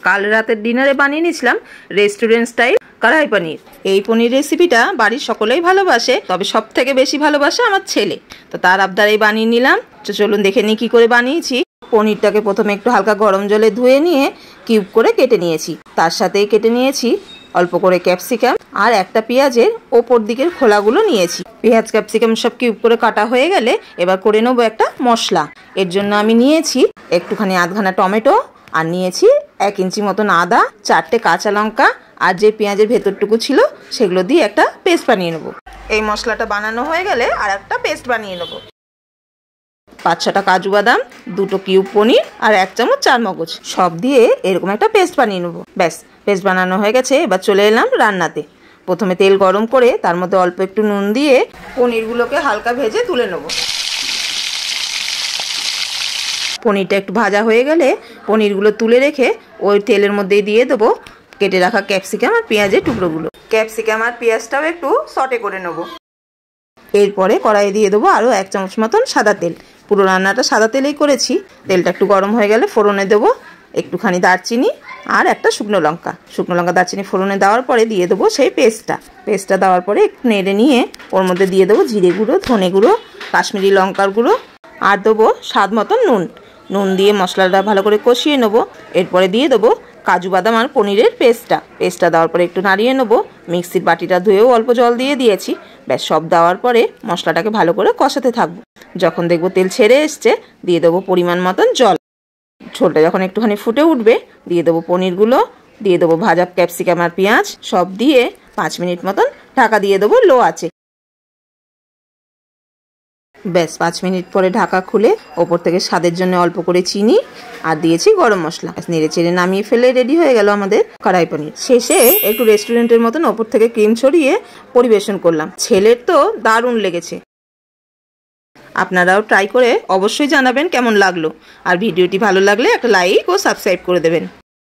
কাল রাতের ডিনারে বানিয়ে নিয়েছিলাম রেস্টুরেন্ট স্টাইল কড়াই পনির। এই পনির রেসিপিটা বাড়ির সকলেই ভালোবাসে, তবে সব থেকে বেশি ভালোবাসে আমার ছেলে। তো তার আবদারেই বানিয়ে নিলাম। তো চলুন দেখে নিই কী করে বানিয়েছি। পনিরটাকে প্রথমে একটু হালকা গরম জলে ধুয়ে নিয়ে কিউব করে কেটে নিয়েছি। তার সাথেই কেটে নিয়েছি অল্প করে ক্যাপসিকাম আর একটা পেঁয়াজের ওপর দিকের খোলাগুলো নিয়েছি। পেঁয়াজ ক্যাপসিকাম সব কিউব করে কাটা হয়ে গেলে এবার করে নেবো একটা মশলা। এর জন্য আমি নিয়েছি একটুখানি আধখানা টমেটো, আর নিয়েছি 1 ইঞ্চি মতন আদা, 4টে কাঁচা লঙ্কা, আর যে পেঁয়াজের ভেতরটুকু ছিল সেগুলো দিয়ে একটা পেস্ট বানিয়ে নেবো। এই মশলাটা বানানো হয়ে গেলে আর একটা পেস্ট বানিয়ে নেবো। 5-6টা কাজু বাদাম, 2টো কিউব পনির আর 1 চামচ চারমগজ সব দিয়ে এরকম একটা পেস্ট বানিয়ে নেবো। ব্যাস, পেস্ট বানানো হয়ে গেছে। এবার চলে এলাম রান্নাতে। প্রথমে তেল গরম করে তার মধ্যে অল্প একটু নুন দিয়ে পনিরগুলোকে হালকা ভেজে তুলে নেব। পনিরটা একটু ভাজা হয়ে গেলে পনিরগুলো তুলে রেখে ওই তেলের মধ্যেই দিয়ে দেবো কেটে রাখা ক্যাপসিকাম আর পেঁয়াজের টুকরোগুলো। ক্যাপসিকাম আর পেঁয়াজটাও একটু সটে করে নেব। এরপরে কড়াইয়ে দিয়ে দেবো আরও 1 চামচ মতন সাদা তেল। পুরো রান্নাটা সাদা তেলেই করেছি। তেলটা একটু গরম হয়ে গেলে ফোড়নে দেবো একটুখানি দারচিনি আর একটা শুকনো লঙ্কা। শুকনো লঙ্কা দারচিনি ফোড়নে দেওয়ার পরে দিয়ে দেবো সেই পেস্টটা দেওয়ার পরে একটু নেড়ে নিয়ে ওর মধ্যে দিয়ে দেবো জিরে গুঁড়ো, ধনে গুঁড়ো, কাশ্মীরি লঙ্কার গুঁড়ো আর দেবো স্বাদ মতন নুন দিয়ে মশলাটা ভালো করে কষিয়ে নেবো। এরপরে দিয়ে দেবো কাজু বাদাম আর পনিরের পেস্টটা দেওয়ার পরে একটু নাড়িয়ে নেবো। মিক্সির বাটিটা ধুয়েও অল্প জল দিয়ে দিয়েছি। ব্যাস, সব দেওয়ার পরে মশলাটাকে ভালো করে কষাতে থাকবো। যখন দেখবো তেল ছেড়ে এসছে দিয়ে দেবো পরিমাণ মতন জল। ঝোলটা যখন একটুখানি ফুটে উঠবে দিয়ে দেবো পনিরগুলো, দিয়ে দেবো ভাজা ক্যাপসিকাম আর পেঁয়াজ সব দিয়ে 5 মিনিট মতন ঢাকা দিয়ে দেবো লো আঁচে। ব্যাস, 5 মিনিট পরে ঢাকা খুলে ওপর থেকে স্বাদের জন্য অল্প করে চিনি আর দিয়েছি গরম মশলা। নেড়ে চেড়ে নামিয়ে ফেলে রেডি হয়ে গেল আমাদের কড়াই পনির। শেষে একটু রেস্টুরেন্টের মতন ওপর থেকে ক্রিম ছড়িয়ে পরিবেশন করলাম। ছেলের তো দারুণ লেগেছে। আপনারাও ট্রাই করে অবশ্যই জানাবেন কেমন লাগলো। আর ভিডিওটি ভালো লাগলে একটা লাইক ও সাবস্ক্রাইব করে দেবেন।